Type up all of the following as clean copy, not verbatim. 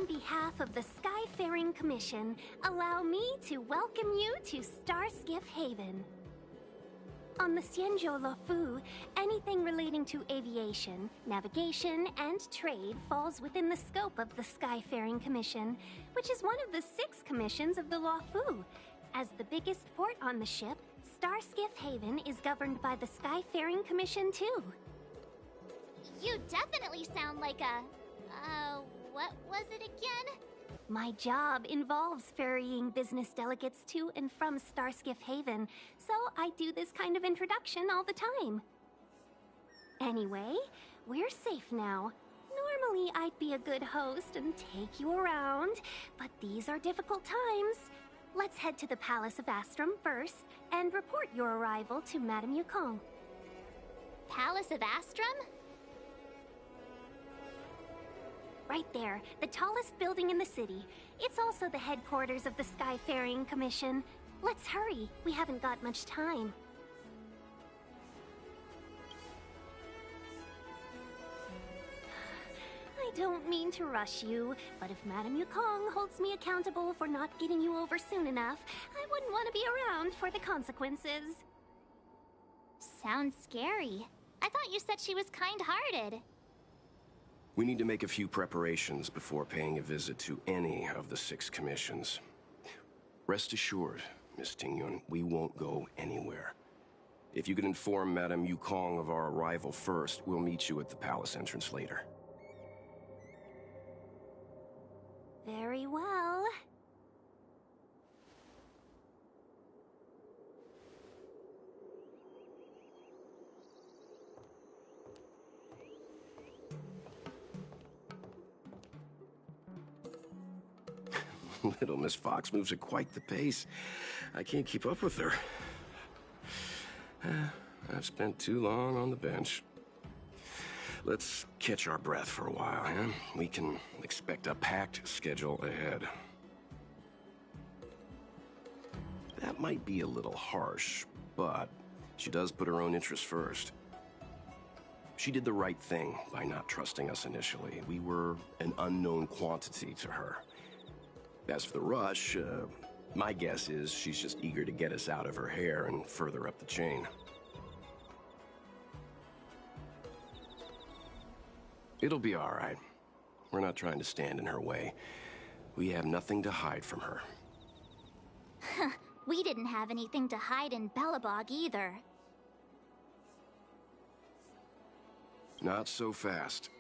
On behalf of the Skyfaring Commission, allow me to welcome you to Starskiff Haven. On the Xianzhou Luofu, anything relating to aviation, navigation, and trade falls within the scope of the Skyfaring Commission, which is one of the 6 commissions of the Luofu. As the biggest port on the ship, Starskiff Haven is governed by the Skyfaring Commission too. You definitely sound like a... what was it again? My job involves ferrying business delegates to and from Starskiff Haven, so I do this kind of introduction all the time. Anyway, we're safe now. Normally I'd be a good host and take you around, but these are difficult times. Let's head to the Palace of Astrum first and report your arrival to Madame Yukong. Palace of Astrum? Right there, the tallest building in the city. It's also the headquarters of the Skyfaring Commission. Let's hurry, we haven't got much time. I don't mean to rush you, but if Madame Yukong holds me accountable for not getting you over soon enough, I wouldn't want to be around for the consequences. Sounds scary. I thought you said she was kind-hearted. We need to make a few preparations before paying a visit to any of the 6 commissions. Rest assured, Miss Tingyun, we won't go anywhere. If you could inform Madame Yukong of our arrival first, we'll meet you at the palace entrance later. Very well. Little Miss Fox moves at quite the pace. I can't keep up with her. I've spent too long on the bench. Let's catch our breath for a while, huh? We can expect a packed schedule ahead. That might be a little harsh, but she does put her own interests first. She did the right thing by not trusting us initially. We were an unknown quantity to her. As for the rush, my guess is she's just eager to get us out of her hair and further up the chain. It'll be all right. We're not trying to stand in her way. We have nothing to hide from her. We didn't have anything to hide in Belobog either. Not so fast.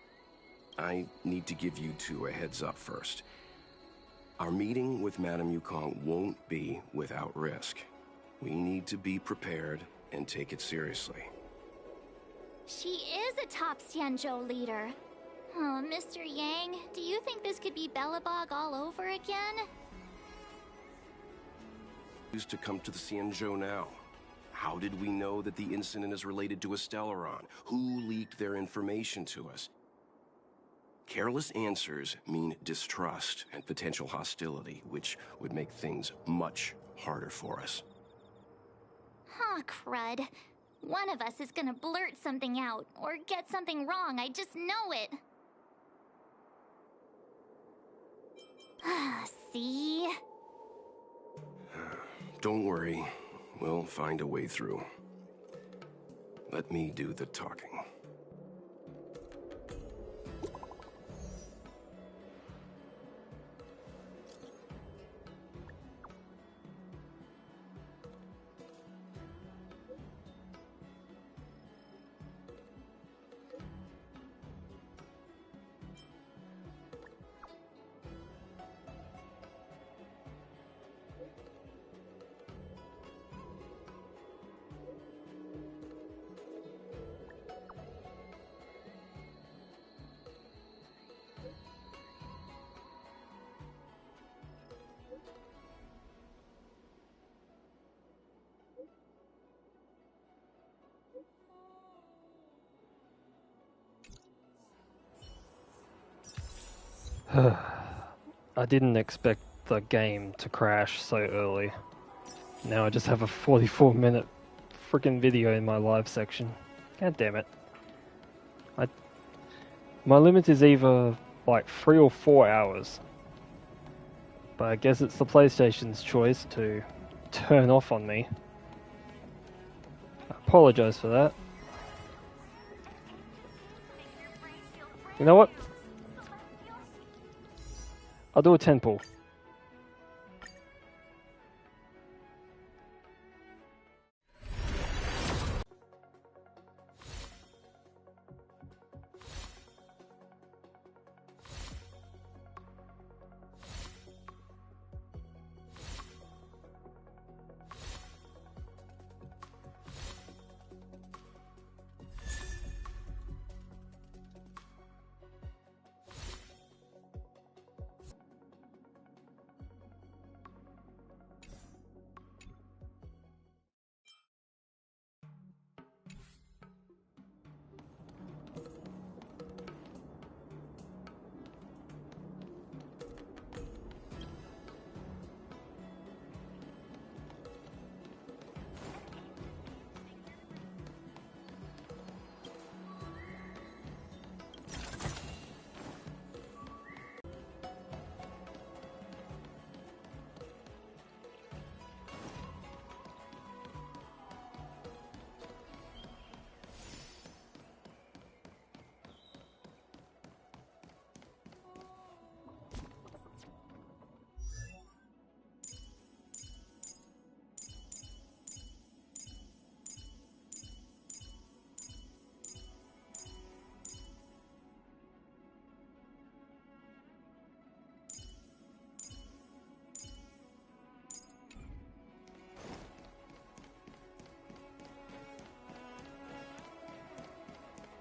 I need to give you 2 a heads up first. Our meeting with Madame Yukong won't be without risk. We need to be prepared and take it seriously. She is a top Xianzhou leader. Oh, Mr. Yang, do you think this could be Belobog all over again? Used to come to the Xianzhou now. How did we know that the incident is related to a Stellaron? Who leaked their information to us? Careless answers mean distrust and potential hostility, which would make things much harder for us. Huh, crud. One of us is gonna blurt something out, or get something wrong, I just know it. See? Don't worry. We'll find a way through. Let me do the talking. I didn't expect the game to crash so early. Now I just have a 44-minute freaking video in my live section. God damn it. My limit is either like 3 or 4 hours. But I guess it's the PlayStation's choice to turn off on me. I apologize for that. You know what? I'll do a 10 pull.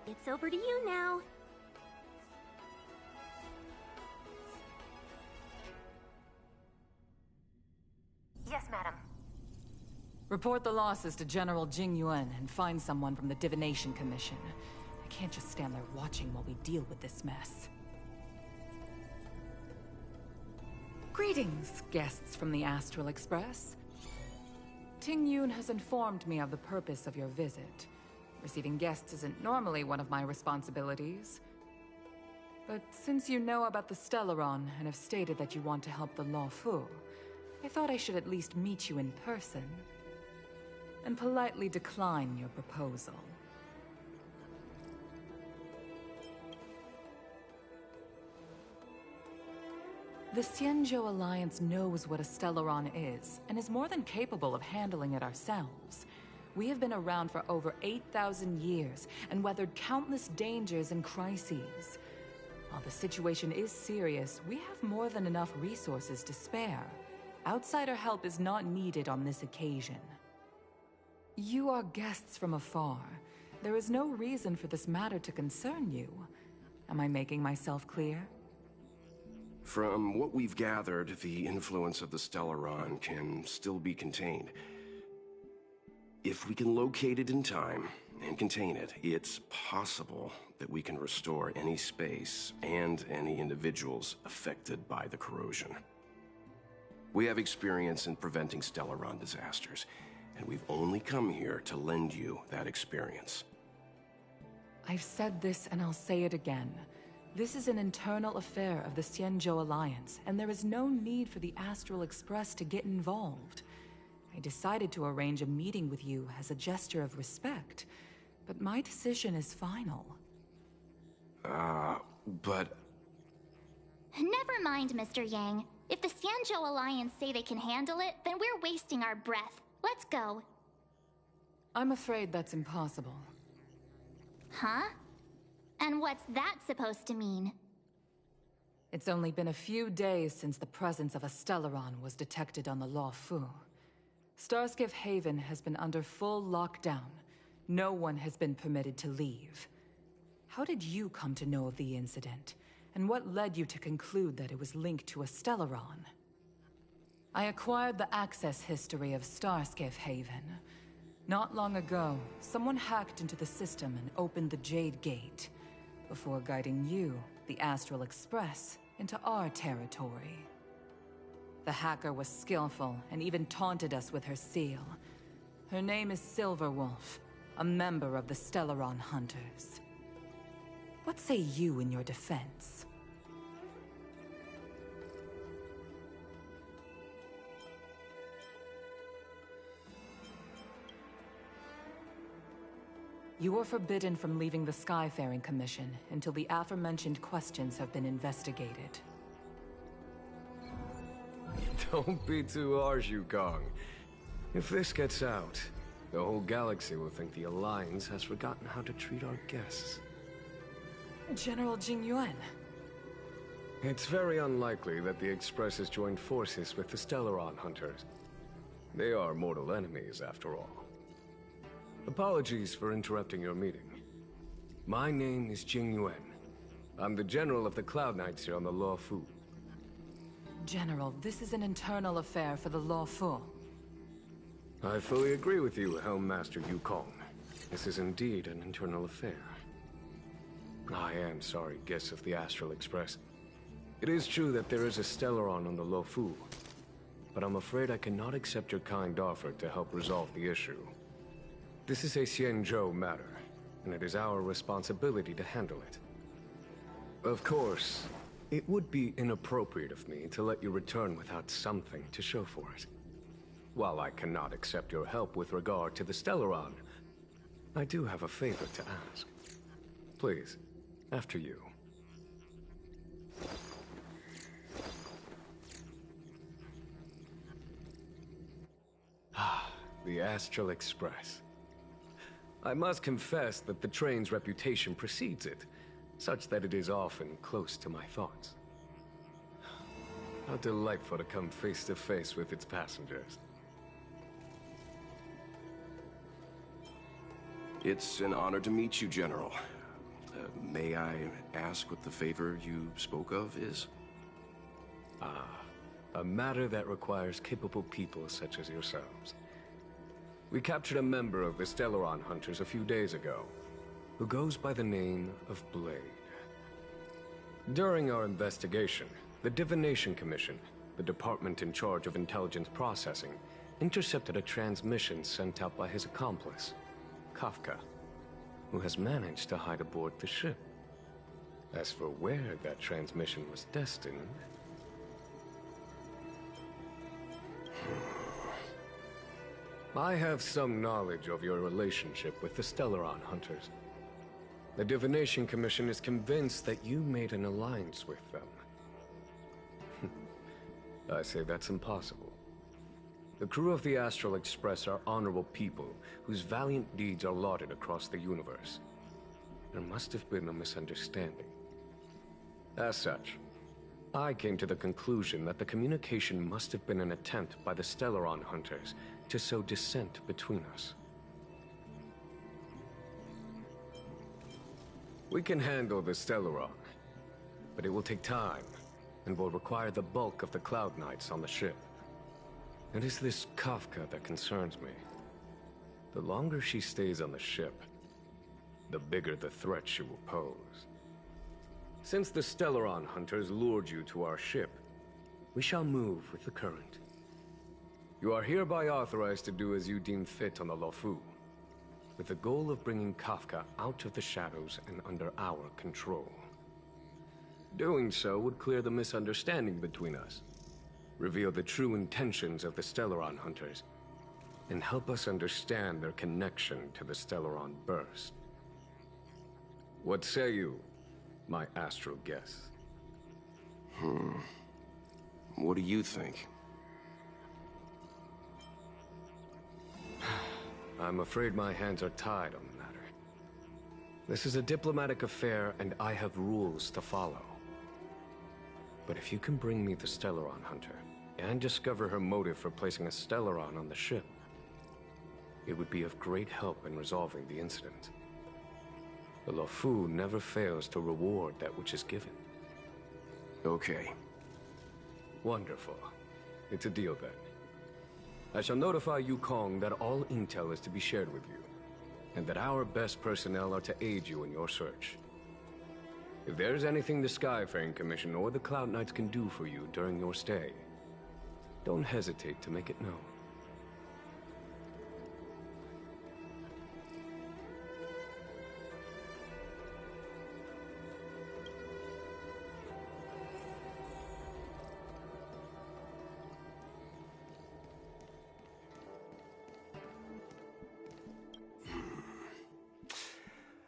It's over to you now. Yes, madam. Report the losses to General Jing Yuan and find someone from the Divination Commission. I can't just stand there watching while we deal with this mess. Greetings, guests from the Astral Express. Ting Yun has informed me of the purpose of your visit. Receiving guests isn't normally one of my responsibilities. But since you know about the Stellaron and have stated that you want to help the Law Fu, I thought I should at least meet you in person and politely decline your proposal. The Xianzhou Alliance knows what a Stellaron is, and is more than capable of handling it ourselves. We have been around for over 8,000 years, and weathered countless dangers and crises. While the situation is serious, we have more than enough resources to spare. Outsider help is not needed on this occasion. You are guests from afar. There is no reason for this matter to concern you. Am I making myself clear? From what we've gathered, the influence of the Stellaron can still be contained. If we can locate it in time and contain it, it's possible that we can restore any space and any individuals affected by the corrosion. We have experience in preventing Stellaron disasters, and we've only come here to lend you that experience. I've said this and I'll say it again. This is an internal affair of the Xianzhou Alliance, and there is no need for the Astral Express to get involved. I decided to arrange a meeting with you as a gesture of respect, but my decision is final. But... Never mind, Mr. Yang. If the Xianzhou Alliance say they can handle it, then we're wasting our breath. Let's go. I'm afraid that's impossible. Huh? And what's that supposed to mean? It's only been a few days since the presence of a Stellaron was detected on the Law Fu. Starskiff Haven has been under full lockdown. No one has been permitted to leave. How did you come to know of the incident? And what led you to conclude that it was linked to a Stellaron? I acquired the access history of Starskiff Haven. Not long ago, someone hacked into the system and opened the Jade Gate, before guiding you, the Astral Express, into our territory. The hacker was skillful and even taunted us with her seal. Her name is Silverwolf, a member of the Stellaron Hunters. What say you in your defense? You are forbidden from leaving the Skyfaring Commission until the aforementioned questions have been investigated. Don't be too harsh, Yukong. If this gets out, the whole galaxy will think the Alliance has forgotten how to treat our guests. General Jing Yuan. It's very unlikely that the Express has joined forces with the Stellaron Hunters. They are mortal enemies, after all. Apologies for interrupting your meeting. My name is Jing Yuan. I'm the General of the Cloud Knights here on the Law Fu. General, this is an internal affair for the Law Fu. I fully agree with you, Helm Master Yukong. This is indeed an internal affair. I am sorry, guests of the Astral Express. It is true that there is a Stellaron on the Lo Fu, but I'm afraid I cannot accept your kind offer to help resolve the issue. This is a Xianzhou matter, and it is our responsibility to handle it. Of course, it would be inappropriate of me to let you return without something to show for it. While I cannot accept your help with regard to the Stellaron, I do have a favor to ask. Please, after you. The Astral Express. I must confess that the train's reputation precedes it, such that it is often close to my thoughts. How delightful to come face to face with its passengers. It's an honor to meet you, General. May I ask what the favor you spoke of is? A matter that requires capable people such as yourselves. We captured a member of the Stellaron Hunters a few days ago, who goes by the name of Blade. During our investigation, the Divination Commission, the department in charge of intelligence processing, intercepted a transmission sent out by his accomplice, Kafka, who has managed to hide aboard the ship. As for where that transmission was destined... I have some knowledge of your relationship with the Stellaron Hunters. The Divination Commission is convinced that you made an alliance with them. I say that's impossible. The crew of the Astral Express are honorable people whose valiant deeds are lauded across the universe. There must have been a misunderstanding. As such, I came to the conclusion that the communication must have been an attempt by the Stellaron Hunters to sow dissent between us. We can handle the Stellaron, but it will take time, and will require the bulk of the Cloud Knights on the ship. It is this Kafka that concerns me. The longer she stays on the ship, the bigger the threat she will pose. Since the Stellaron Hunters lured you to our ship, we shall move with the current. You are hereby authorized to do as you deem fit on the Lofu, with the goal of bringing Kafka out of the shadows and under our control. Doing so would clear the misunderstanding between us, reveal the true intentions of the Stellaron Hunters, and help us understand their connection to the Stellaron Burst. What say you, my astral guests? What do you think? I'm afraid my hands are tied on the matter. This is a diplomatic affair, and I have rules to follow. But if you can bring me the Stellaron Hunter, and discover her motive for placing a Stellaron on the ship, it would be of great help in resolving the incident. The Lofu never fails to reward that which is given. Okay. Wonderful. It's a deal then. I shall notify Yukong that all intel is to be shared with you, and that our best personnel are to aid you in your search. If there is anything the Skyfaring Commission or the Cloud Knights can do for you during your stay, don't hesitate to make it known.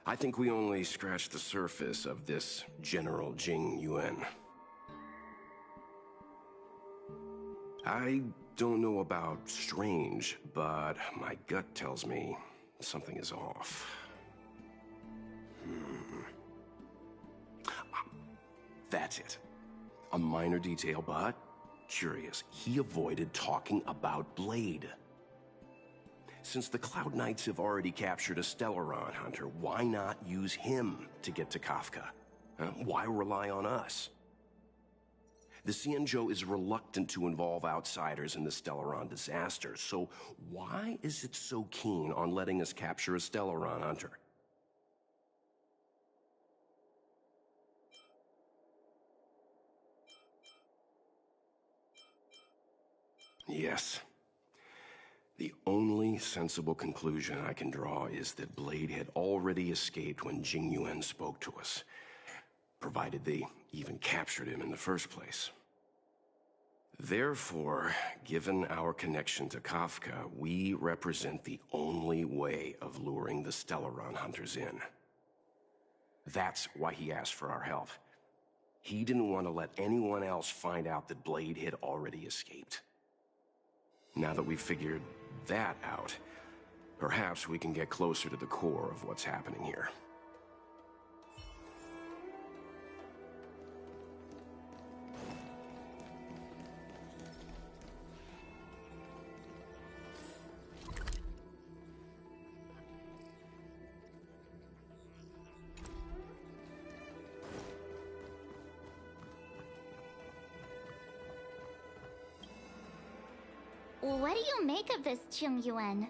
I think we only scratched the surface of this General Jing Yuan. I don't know about strange, but my gut tells me something is off. That's it. A minor detail, but curious. He avoided talking about Blade. Since the Cloud Knights have already captured a Stellaron hunter, why not use him to get to Kafka? Why rely on us? The Xianzhou is reluctant to involve outsiders in the Stellaron disaster, so why is it so keen on letting us capture a Stellaron hunter? Yes. The only sensible conclusion I can draw is that Blade had already escaped when Jing Yuan spoke to us, provided they even captured him in the first place. Therefore, given our connection to Kafka, we represent the only way of luring the Stellaron hunters in. That's why he asked for our help. He didn't want to let anyone else find out that Blade had already escaped. Now that we've figured that out, perhaps we can get closer to the core of what's happening here. What do you make of this, Jing Yuan?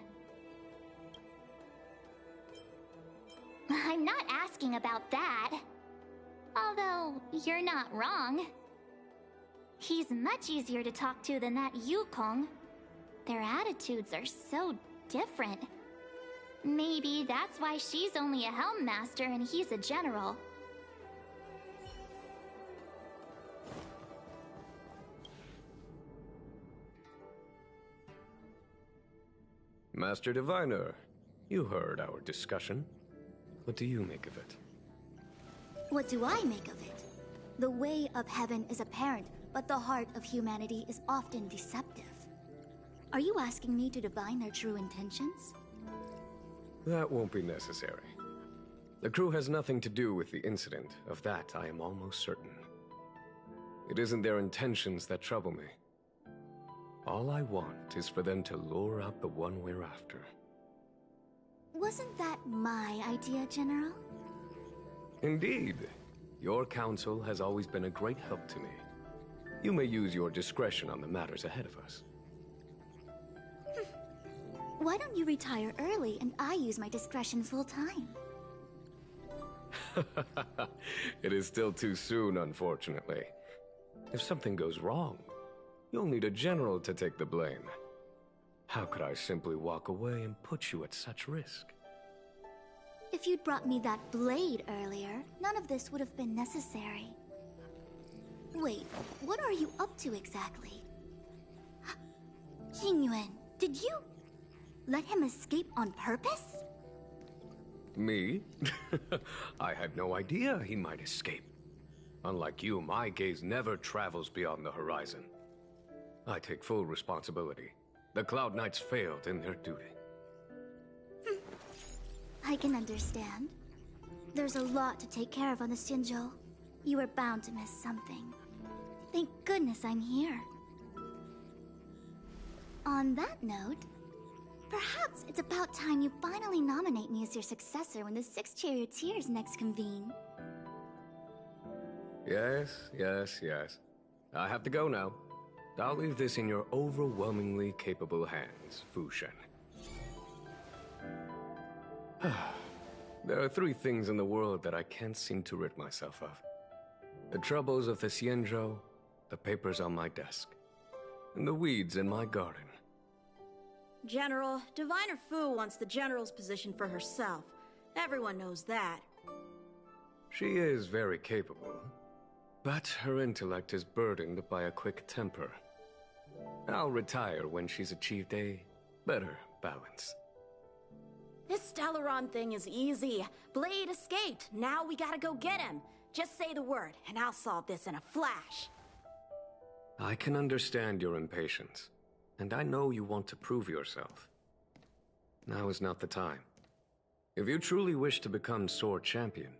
I'm not asking about that. Although, you're not wrong. He's much easier to talk to than that Yukong. Their attitudes are so different. Maybe that's why she's only a Helm Master and he's a general. Master Diviner, you heard our discussion. What do you make of it? What do I make of it? The way of heaven is apparent, but the heart of humanity is often deceptive. Are you asking me to divine their true intentions? That won't be necessary. The crew has nothing to do with the incident. Of that, I am almost certain. It isn't their intentions that trouble me. All I want is for them to lure out the one we're after. Wasn't that my idea, General? Indeed. Your counsel has always been a great help to me. You may use your discretion on the matters ahead of us. Why don't you retire early and I use my discretion full time? It is still too soon, unfortunately. If something goes wrong, you'll need a general to take the blame. How could I simply walk away and put you at such risk? If you'd brought me that blade earlier, none of this would have been necessary. Wait, what are you up to exactly? Jing Yuan, did you let him escape on purpose? Me? I had no idea he might escape. Unlike you, my gaze never travels beyond the horizon. I take full responsibility. The Cloud Knights failed in their duty. I can understand. There's a lot to take care of on the Xianzhou. You were bound to miss something. Thank goodness I'm here. On that note, perhaps it's about time you finally nominate me as your successor when the Six Charioteers next convene. Yes. I have to go now. I'll leave this in your overwhelmingly capable hands, Fu Shen. There are three things in the world that I can't seem to rid myself of. The troubles of the Xianzhou, the papers on my desk, and the weeds in my garden. General, Diviner Fu wants the General's position for herself. Everyone knows that. She is very capable, but her intellect is burdened by a quick temper. I'll retire when she's achieved a better balance. This Stellaron thing is easy. Blade escaped. Now we gotta go get him. Just say the word, and I'll solve this in a flash. I can understand your impatience, and I know you want to prove yourself. Now is not the time. If you truly wish to become sword champion,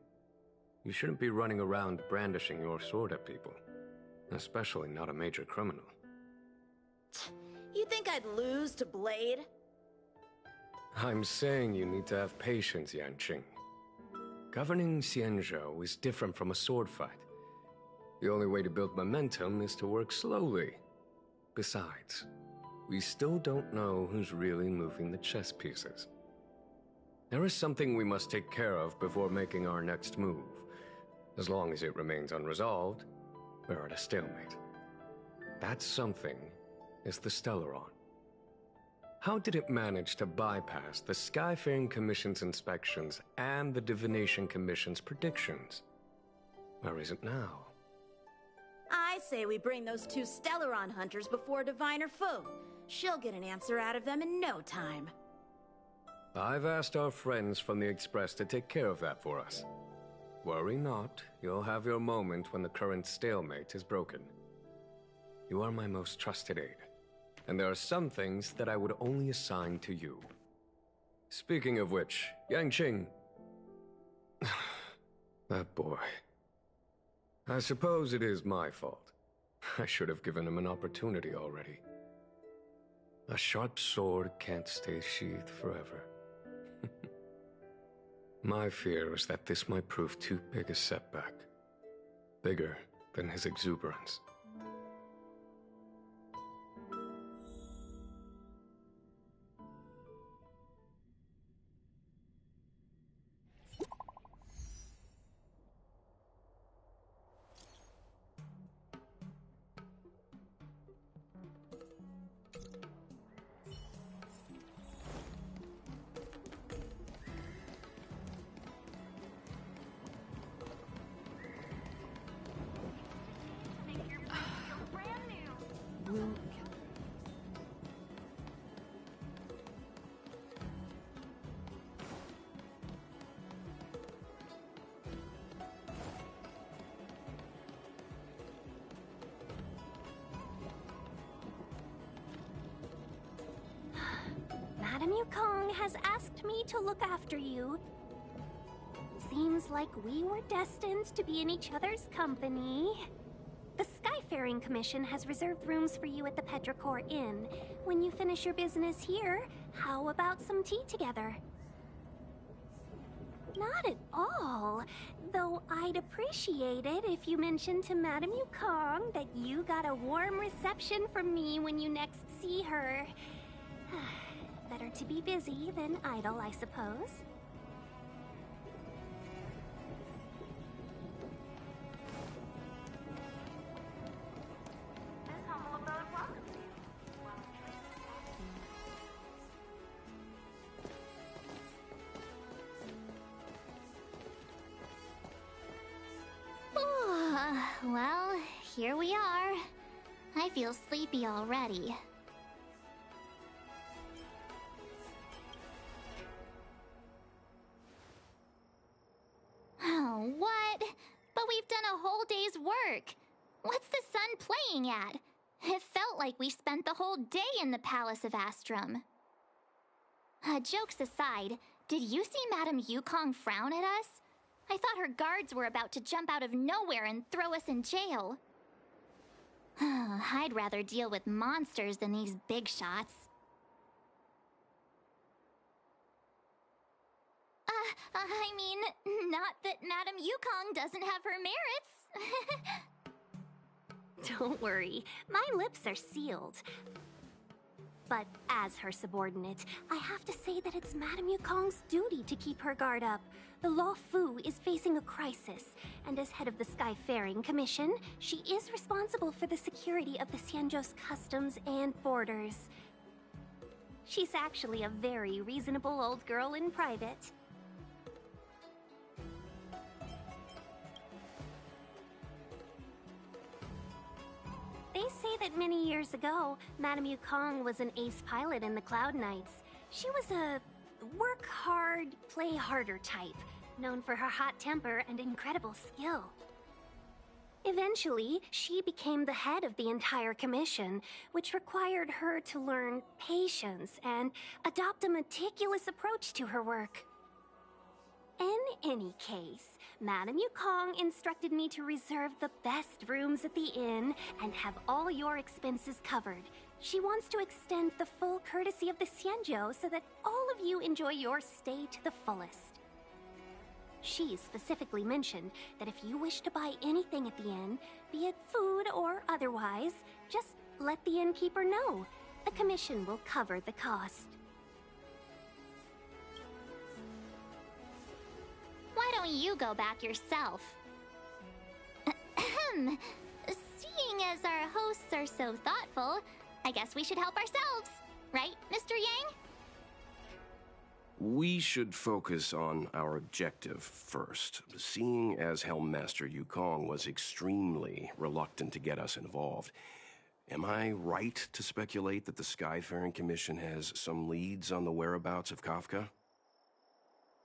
you shouldn't be running around brandishing your sword at people, especially not a major criminal. You think I'd lose to Blade? I'm saying you need to have patience, Yanqing. Governing Xianzhou is different from a sword fight. The only way to build momentum is to work slowly. Besides, we still don't know who's really moving the chess pieces. There is something we must take care of before making our next move. As long as it remains unresolved, we're at a stalemate. That something is the Stellaron. How did it manage to bypass the Skyfaring Commission's inspections and the Divination Commission's predictions? Where is it now? I say we bring those two Stellaron hunters before Diviner Fu. She'll get an answer out of them in no time. I've asked our friends from the Express to take care of that for us. Worry not, you'll have your moment when the current stalemate is broken. You are my most trusted aide, and there are some things that I would only assign to you. Speaking of which, Yanqing... that boy... I suppose it is my fault. I should have given him an opportunity already. A sharp sword can't stay sheathed forever. My fear is that this might prove too big a setback. Bigger than his exuberance. Madame Yukong has asked me to look after you. Seems like we were destined to be in each other's company. The Skyfaring Commission has reserved rooms for you at the Petrichor Inn. When you finish your business here, how about some tea together? Not at all. Though I'd appreciate it if you mentioned to Madame Yukong that you got a warm reception from me when you next see her. Better to be busy than idle, I suppose. Well, here we are. I feel sleepy already. Oh, what? But we've done a whole day's work. What's the sun playing at? It felt like we spent the whole day in the Palace of Astrum. Jokes aside, did you see Madame Yukong frown at us? I thought her guards were about to jump out of nowhere and throw us in jail. I'd rather deal with monsters than these big shots. I mean, not that Madame Yukong doesn't have her merits. Don't worry, my lips are sealed. But as her subordinate, I have to say that it's Madame Yukong's duty to keep her guard up. The Law Fu is facing a crisis, and as head of the Skyfaring Commission, she is responsible for the security of the Xianzhou's customs and borders. She's actually a very reasonable old girl in private. They say that many years ago, Madame Yukong was an ace pilot in the Cloud Knights. She was a work hard, play harder type, known for her hot temper and incredible skill. Eventually, she became the head of the entire commission, which required her to learn patience and adopt a meticulous approach to her work. In any case, Madame Yukong instructed me to reserve the best rooms at the inn and have all your expenses covered. She wants to extend the full courtesy of the Xianzhou so that all of you enjoy your stay to the fullest. She specifically mentioned that if you wish to buy anything at the inn, be it food or otherwise, just let the innkeeper know. The commission will cover the cost. Why don't you go back yourself? Ahem. Seeing as our hosts are so thoughtful, I guess we should help ourselves. Right, Mr. Yang? We should focus on our objective first. Seeing as Helmmaster Yukong was extremely reluctant to get us involved, am I right to speculate that the Skyfaring Commission has some leads on the whereabouts of Kafka?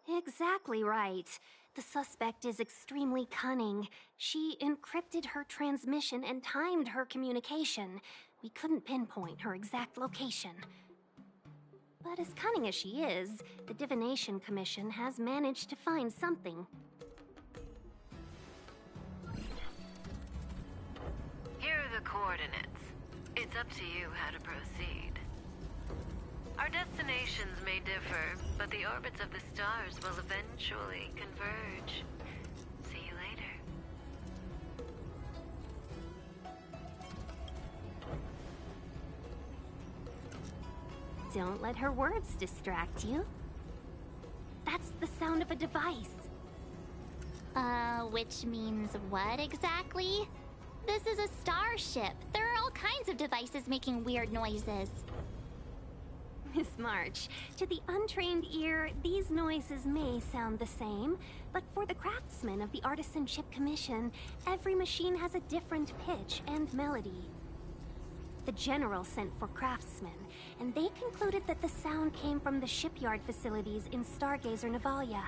Exactly right. The suspect is extremely cunning. She encrypted her transmission and timed her communication. We couldn't pinpoint her exact location. But as cunning as she is, the Divination Commission has managed to find something. Here are the coordinates. It's up to you how to proceed. Our destinations may differ, but the orbits of the stars will eventually converge. See you later. Don't let her words distract you. That's the sound of a device. Which means what exactly? This is a starship. There are all kinds of devices making weird noises. Miss March, to the untrained ear, these noises may sound the same, but for the craftsmen of the Artisanship Commission, every machine has a different pitch and melody. The General sent for craftsmen, and they concluded that the sound came from the shipyard facilities in Stargazer Navalia.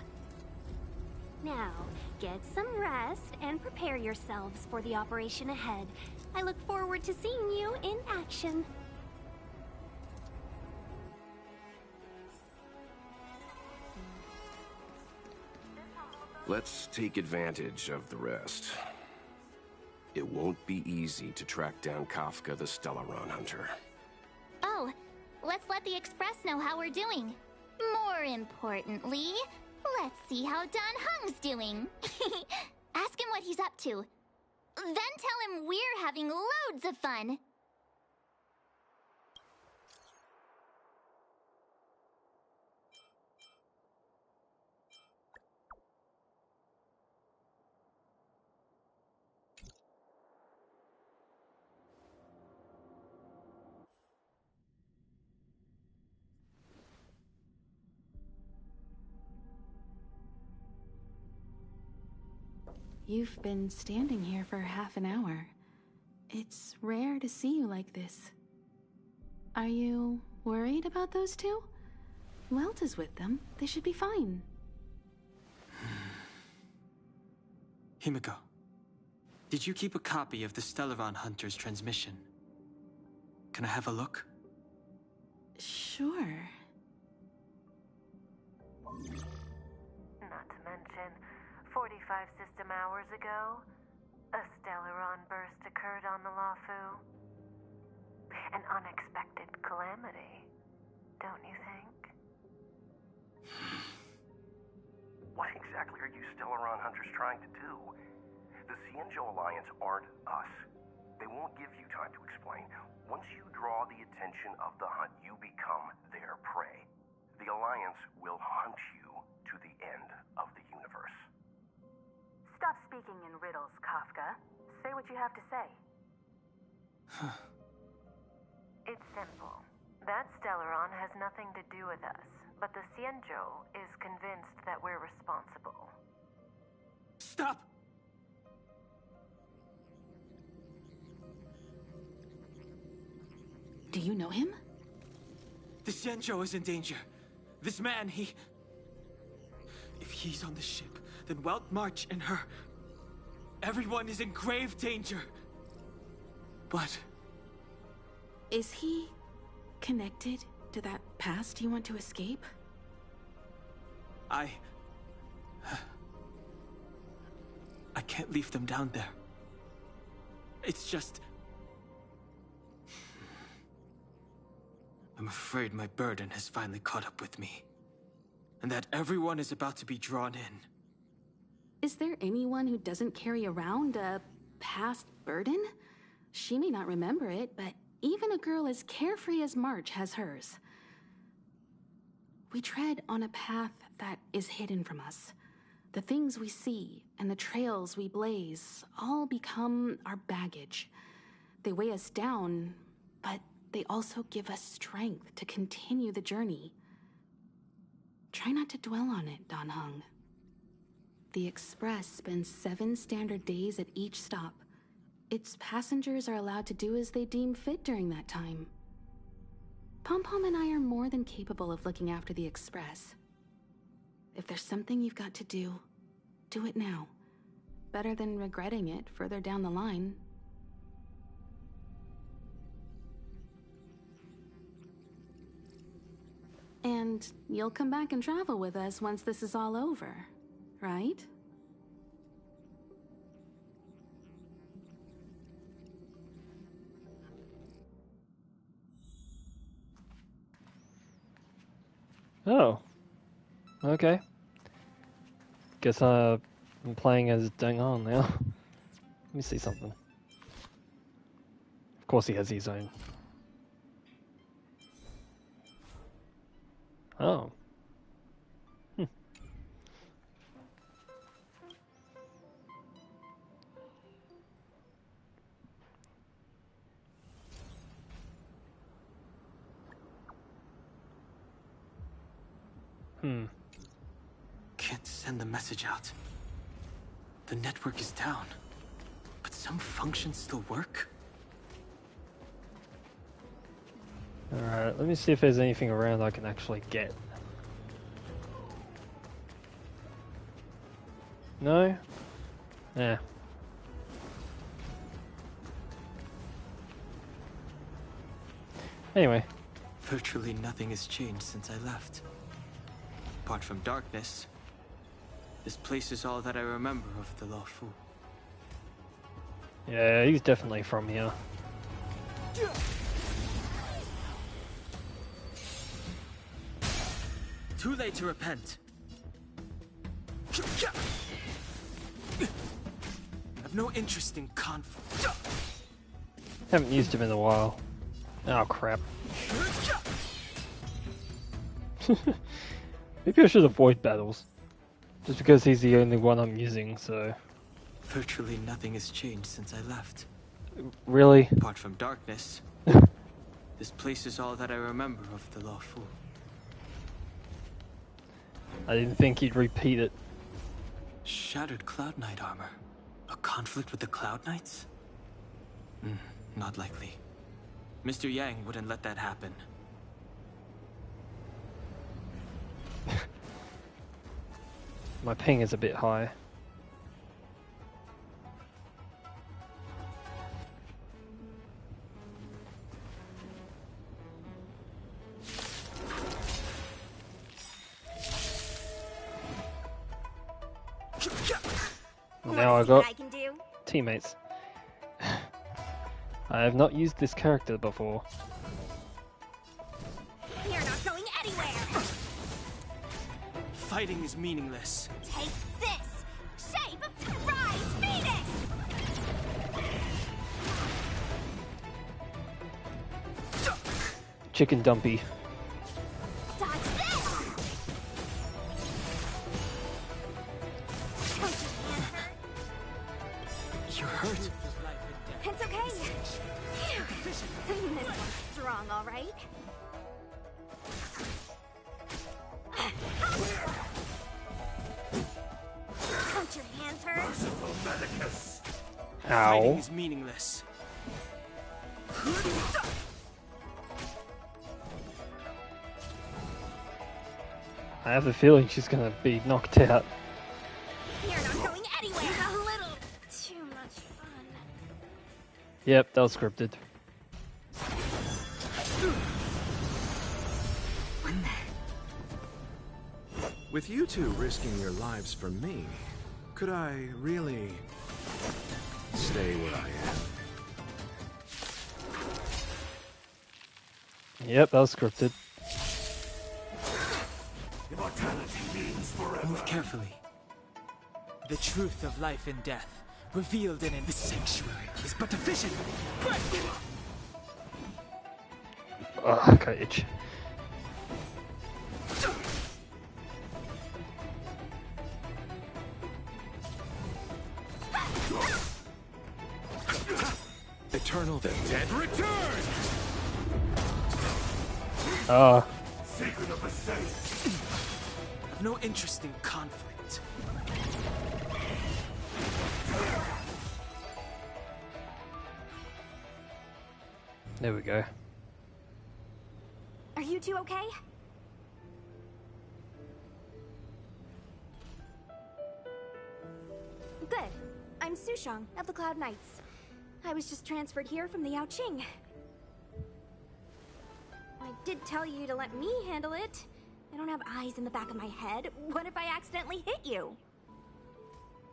Now, get some rest and prepare yourselves for the operation ahead. I look forward to seeing you in action. Let's take advantage of the rest. It won't be easy to track down Kafka the Stellaron Hunter. Oh, let's let the Express know how we're doing. More importantly, let's see how Don Hung's doing. Ask him what he's up to. Then tell him we're having loads of fun. You've been standing here for half an hour. It's rare to see you like this. Are you worried about those two? Welt is with them. They should be fine. Himiko, did you keep a copy of the Stellaron Hunter's transmission? Can I have a look? Sure. Not to mention, 45 system hours ago, a Stellaron burst occurred on the Luofu. An unexpected calamity, don't you think? What exactly are you Stellaron Hunters trying to do? The Xianzhou Alliance aren't us. They won't give you time to explain. Once you draw the attention of the hunt, you become their prey. The Alliance will hunt you to the end of the universe. Stop speaking in riddles, Kafka. Say what you have to say. It's simple. That Stellaron has nothing to do with us, but the Xianzhou is convinced that we're responsible. Stop! Do you know him? The Xianzhou is in danger. This man, if he's on the ship, then Welt March and her... everyone is in grave danger. But... Is he connected to that past you want to escape? I can't leave them down there. It's just... I'm afraid my burden has finally caught up with me. And that everyone is about to be drawn in. Is there anyone who doesn't carry around a past burden? She may not remember it, but even a girl as carefree as March has hers. We tread on a path that is hidden from us. The things we see and the trails we blaze all become our baggage. They weigh us down, but they also give us strength to continue the journey. Try not to dwell on it, Dan Heng. The Express spends 7 standard days at each stop. Its passengers are allowed to do as they deem fit during that time. Pom-Pom and I are more than capable of looking after the Express. If there's something you've got to do it now. Better than regretting it further down the line. And you'll come back and travel with us once this is all over, right? Oh. Okay. Guess I'm playing as Deng Han now. Let me see something. Of course he has his own. Oh. Can't send the message out. The network is down, but some functions still work? Alright, let me see if there's anything around I can actually get. No? Yeah. Anyway. Virtually nothing has changed since I left. Apart from darkness, this place is all that I remember of the Law Fu. Yeah, he's definitely from here. Too late to repent. I've no interest in conflict. Haven't used him in a while. Oh crap. Maybe I should avoid battles. Just because he's the only one I'm using, so... Virtually nothing has changed since I left. Really? Apart from darkness, this place is all that I remember of the Law Fu. I didn't think he'd repeat it. Shattered Cloud Knight armor. A conflict with the Cloud Knights? Not likely. Mr. Yang wouldn't let that happen. My ping is a bit high. Now I got teammates. I have not used this character before. You're not going anywhere! Fighting is meaningless. Take this! Shape of Rise Phoenix! Chicken dumpy. Dodge this! You're hurt. It's okay. This one's strong, all right? Don't your hands hurt? Fighting Ow. is meaningless. I have a feeling she's gonna be knocked out. You're not going anywhere. A little too much fun. Yep, that was scripted. With you two risking your lives for me, could I really stay where I am? Yep, that was scripted. Immortality means forever. Move carefully. The truth of life and death, revealed in the sanctuary, is but a vision. Ugh, Cage. Eternal, the dead return! Sacred of the saints. I've no interest in conflict. There we go. Are you two okay? Good. I'm Sushang of the Cloud Knights. I was just transferred here from the Yaoqing. I did tell you to let me handle it. I don't have eyes in the back of my head. What if I accidentally hit you?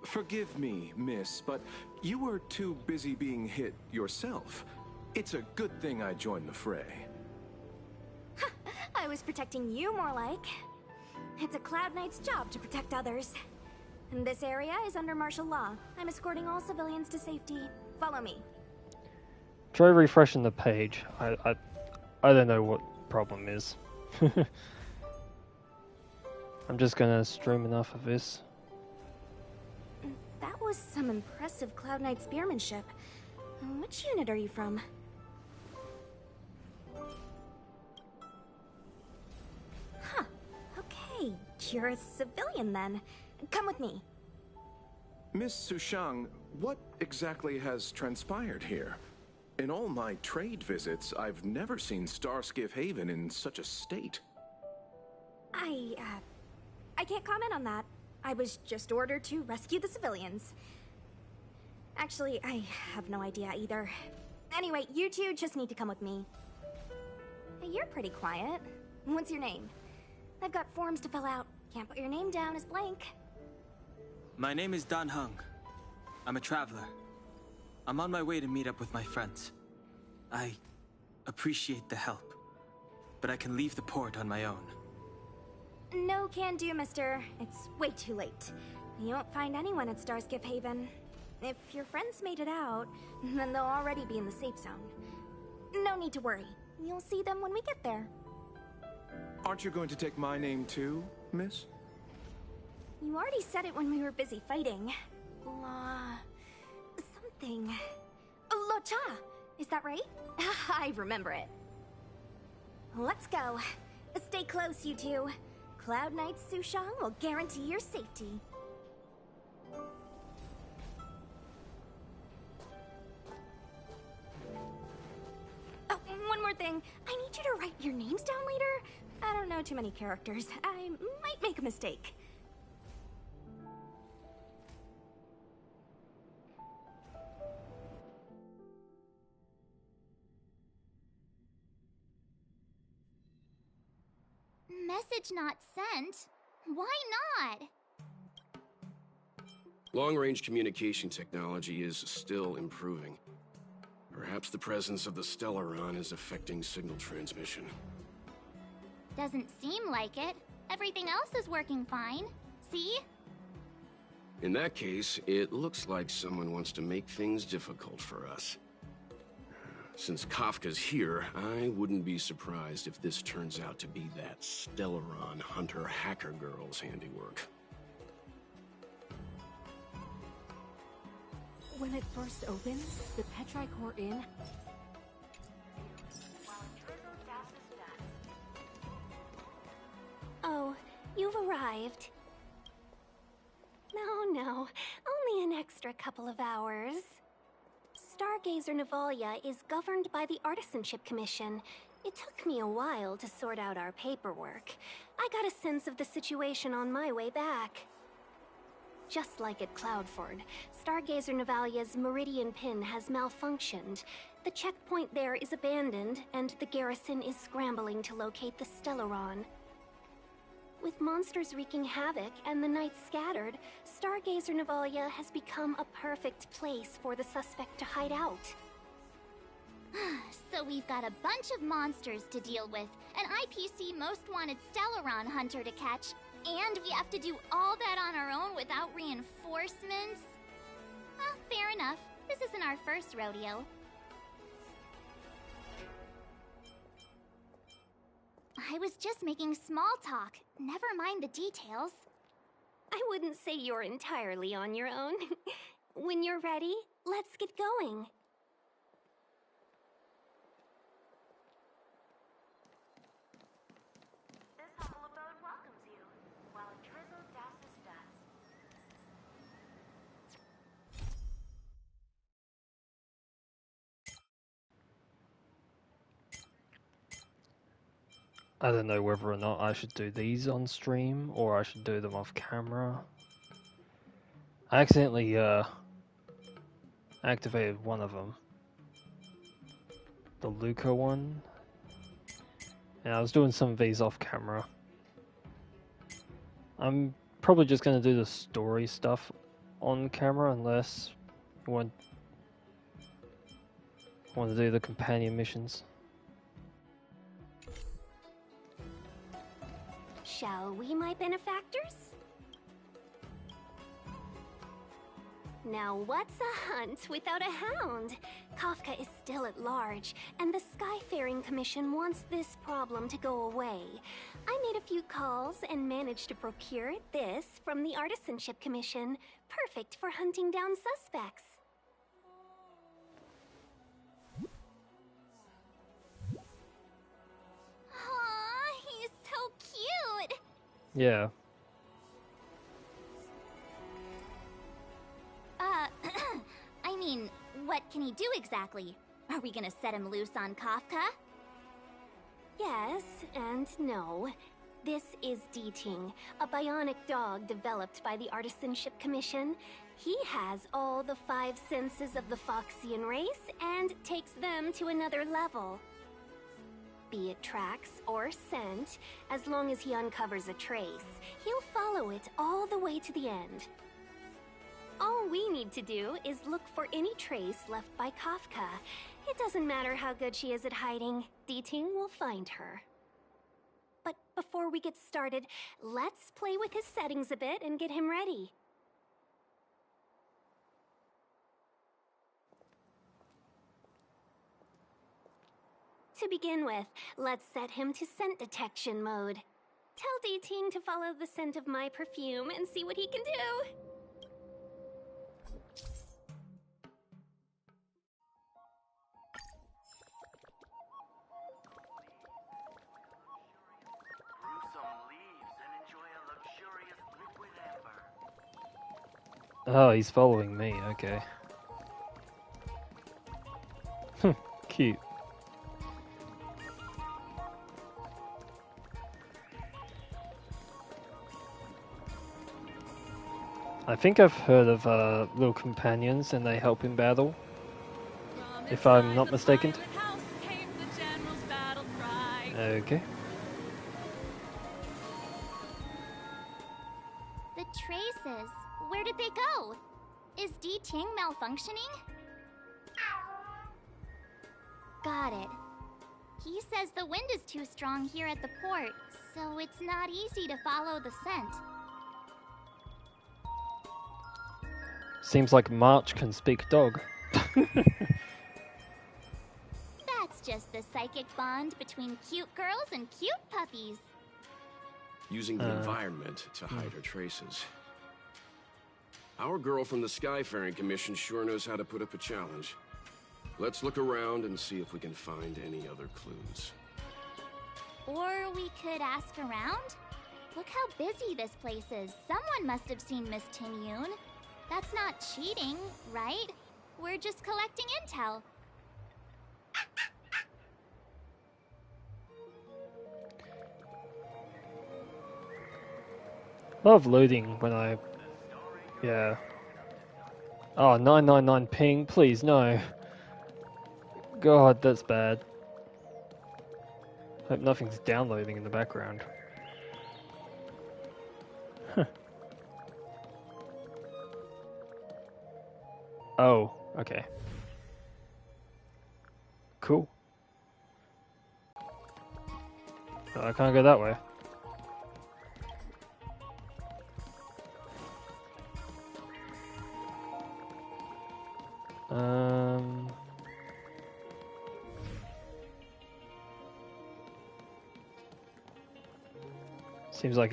Forgive me, miss, but you were too busy being hit yourself. It's a good thing I joined the fray. I was protecting you more like. It's a Cloud Knight's job to protect others. And this area is under martial law. I'm escorting all civilians to safety. Follow me. Try refreshing the page. I don't know what problem is. I'm just gonna stream enough of this. That was some impressive Cloud Knight spearmanship. Which unit are you from? Huh. Okay, you're a civilian then. Come with me. Miss Sushang, what exactly has transpired here? In all my trade visits, I've never seen Starskiff Haven in such a state. I can't comment on that. I was just ordered to rescue the civilians. Actually, I have no idea either. Anyway, you two just need to come with me. Hey, you're pretty quiet. What's your name? I've got forms to fill out. Can't put your name down as blank. My name is Dan Hung. I'm a traveler. I'm on my way to meet up with my friends. I appreciate the help, but I can leave the port on my own. No can do, mister. It's way too late. You won't find anyone at Starskiff Haven. If your friends made it out, then they'll already be in the safe zone. No need to worry. You'll see them when we get there. Aren't you going to take my name too, miss? You already said it when we were busy fighting. Something. Lo Cha! Is that right? I remember it. Let's go. Stay close, you two. Cloud Knight Sushang will guarantee your safety. Oh, one more thing. I need you to write your names down later. I don't know too many characters. I might make a mistake. Message not sent? Why not? Long-range communication technology is still improving. Perhaps the presence of the Stellaron is affecting signal transmission. Doesn't seem like it. Everything else is working fine. See? In that case, it looks like someone wants to make things difficult for us. Since Kafka's here, I wouldn't be surprised if this turns out to be that Stellaron hunter hacker girl's handiwork. When it first opened, the Petri Core Inn... Oh, you've arrived. No, only an extra couple of hours. Stargazer Navalia is governed by the Artisanship Commission. It took me a while to sort out our paperwork. I got a sense of the situation on my way back. Just like at Cloudford, Stargazer Navalia's Meridian Pin has malfunctioned. The checkpoint there is abandoned, and the garrison is scrambling to locate the Stellaron. With monsters wreaking havoc and the night scattered, Stargazer Navalia has become a perfect place for the suspect to hide out. So we've got a bunch of monsters to deal with, an IPC Most Wanted Stellaron hunter to catch, and we have to do all that on our own without reinforcements? Fair enough. This isn't our first rodeo. I was just making small talk. Never mind the details. I wouldn't say you're entirely on your own. When you're ready, let's get going. This humble abode welcomes you, while a drizzle douses dust. I don't know whether or not I should do these on stream or I should do them off camera. I accidentally activated one of them. The Luca one. And I was doing some of these off camera. I'm probably just going to do the story stuff on camera unless you want to do the companion missions. Shall we, my benefactors? Now what's a hunt without a hound? Kafka is still at large, and the Skyfaring Commission wants this problem to go away. I made a few calls and managed to procure this from the Artisanship Commission. Perfect for hunting down suspects. He's so cute! Yeah. I mean, what can he do exactly? Are we gonna set him loose on Kafka? Yes and no. This is D-Ting, a bionic dog developed by the Artisanship Commission. He has all the 5 senses of the Foxian race and takes them to another level. Be it tracks or scent, as long as he uncovers a trace, he'll follow it all the way to the end. All we need to do is look for any trace left by Kafka. It doesn't matter how good she is at hiding, D-Ting will find her. But before we get started, let's play with his settings a bit and get him ready. To begin with, let's set him to scent detection mode. Tell D-Ting to follow the scent of my perfume and see what he can do. Oh, he's following me, okay. Cute. I think I've heard of little companions and they help in battle, if I'm not mistaken. Okay. The traces. Where did they go? Is D-Ting malfunctioning? Got it. He says the wind is too strong here at the port, so it's not easy to follow the scent. Seems like March can speak dog. That's just the psychic bond between cute girls and cute puppies. Using the environment to hide her traces. Our girl from the Skyfaring Commission sure knows how to put up a challenge. Let's look around and see if we can find any other clues. Or we could ask around? Look how busy this place is. Someone must have seen Miss Ting-Yun. That's not cheating, right? We're just collecting intel. Love loading when I... Yeah. Oh, 999 ping, please, no. God, that's bad. Hope nothing's downloading in the background. Huh. Oh, okay. Cool. Oh, I can't go that way. Seems like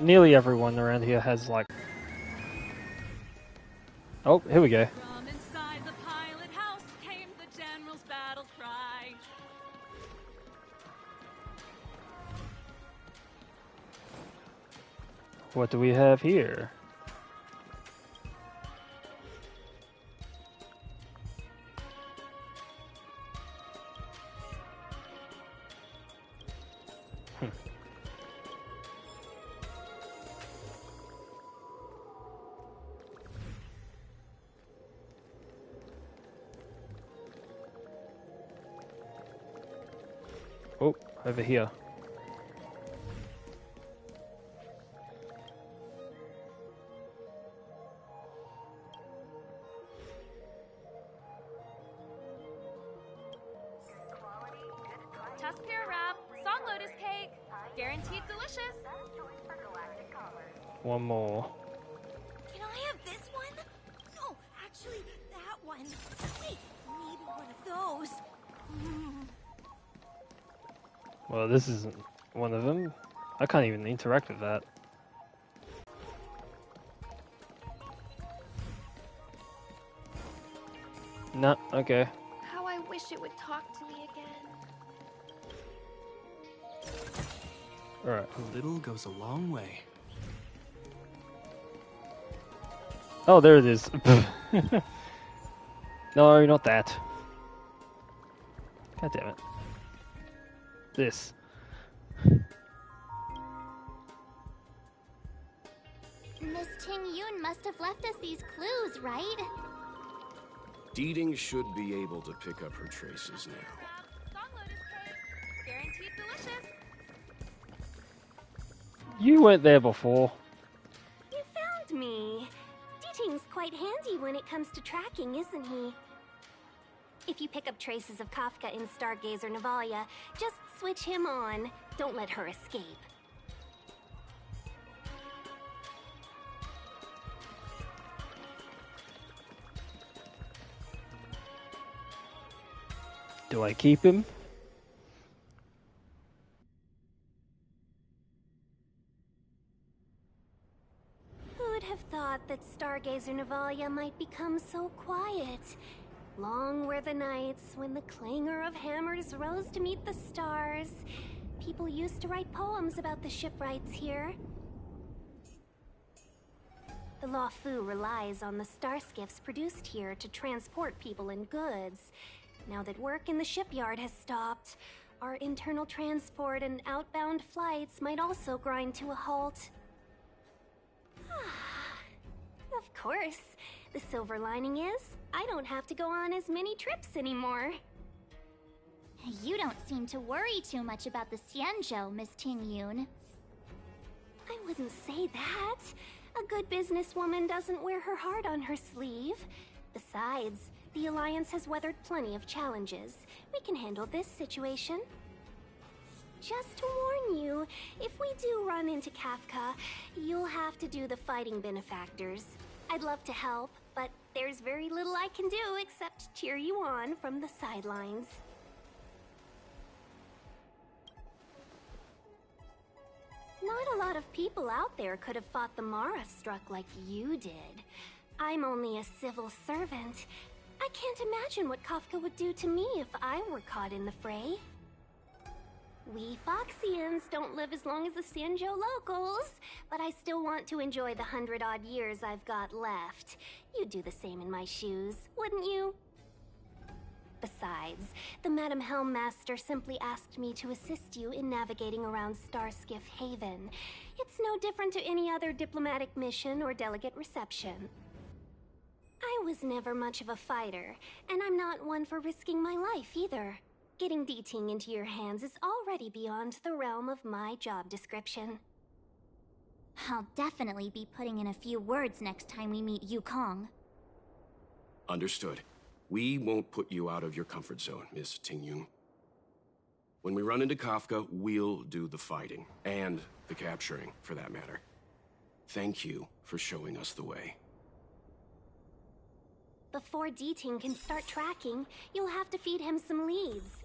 nearly everyone around here has like... Oh, here we go. From inside the pilot house came the general's battle cry. What do we have here? Oh, over here. Tusk pear wrap, song lotus cake, guaranteed delicious. One more. Can I have this one? No, actually, that one. Wait, maybe one of those. Well, this isn't one of them. I can't even interact with that. No, okay. How I wish it would talk to me again. Alright. A little goes a long way. Oh, there it is. No, not that. God damn it. This. Miss Ting Yun must have left us these clues, right? Deeding should be able to pick up her traces now. Song lotus cake, guaranteed delicious. You weren't there before. You found me. Deeting's quite handy when it comes to tracking, isn't he? If you pick up traces of Kafka in Stargazer Navalia, just switch him on. Don't let her escape. Do I keep him? Who would have thought that Stargazer Navalia might become so quiet? Long were the nights when the clangor of hammers rose to meet the stars. People used to write poems about the shipwrights here. The Law Fu relies on the star skiffs produced here to transport people and goods. Now that work in the shipyard has stopped, our internal transport and outbound flights might also grind to a halt. Of course. The silver lining is, I don't have to go on as many trips anymore. You don't seem to worry too much about the Xianzhou, Miss Ting Yun. I wouldn't say that. A good businesswoman doesn't wear her heart on her sleeve. Besides, the Alliance has weathered plenty of challenges. We can handle this situation. Just to warn you, if we do run into Kafka, you'll have to do the fighting benefactors. I'd love to help, but there's very little I can do except cheer you on from the sidelines. Not a lot of people out there could have fought the Mara struck like you did. I'm only a civil servant. I can't imagine what Kafka would do to me if I were caught in the fray. We Foxians don't live as long as the Xianzhou locals, but I still want to enjoy the 100-odd years I've got left. You'd do the same in my shoes, wouldn't you? Besides, the Madam Helmmaster simply asked me to assist you in navigating around Starskiff Haven. It's no different to any other diplomatic mission or delegate reception. I was never much of a fighter, and I'm not one for risking my life either. Getting D-Ting into your hands is already beyond the realm of my job description. I'll definitely be putting in a few words next time we meet Yukong. Understood. We won't put you out of your comfort zone, Miss Tingyun. When we run into Kafka, we'll do the fighting. And the capturing, for that matter. Thank you for showing us the way. Before D-Ting can start tracking, you'll have to feed him some leads.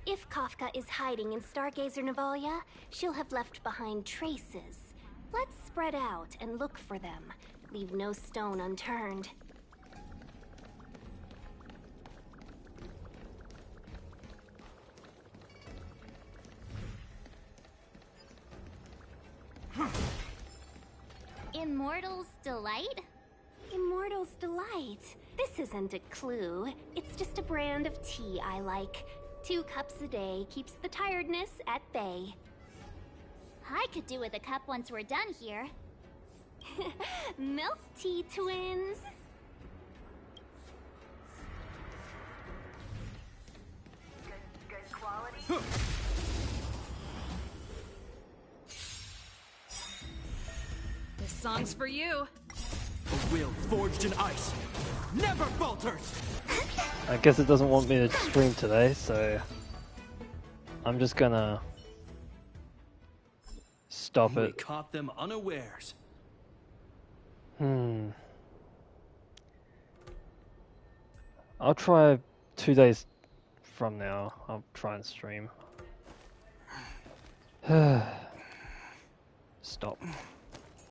If Kafka is hiding in Stargazer Navalia, she'll have left behind traces. Let's spread out and look for them. Leave no stone unturned. Immortal's Delight? Immortal's Delight. This isn't a clue. It's just a brand of tea I like. 2 cups a day keeps the tiredness at bay. I could do with a cup once we're done here. Milk tea twins. Good quality. This song's for you. A will forged in ice never falters. I guess it doesn't want me to stream today, so I'm just gonna stop We it. caught them unawares. I'll try 2 days from now. I'll try and stream. Stop.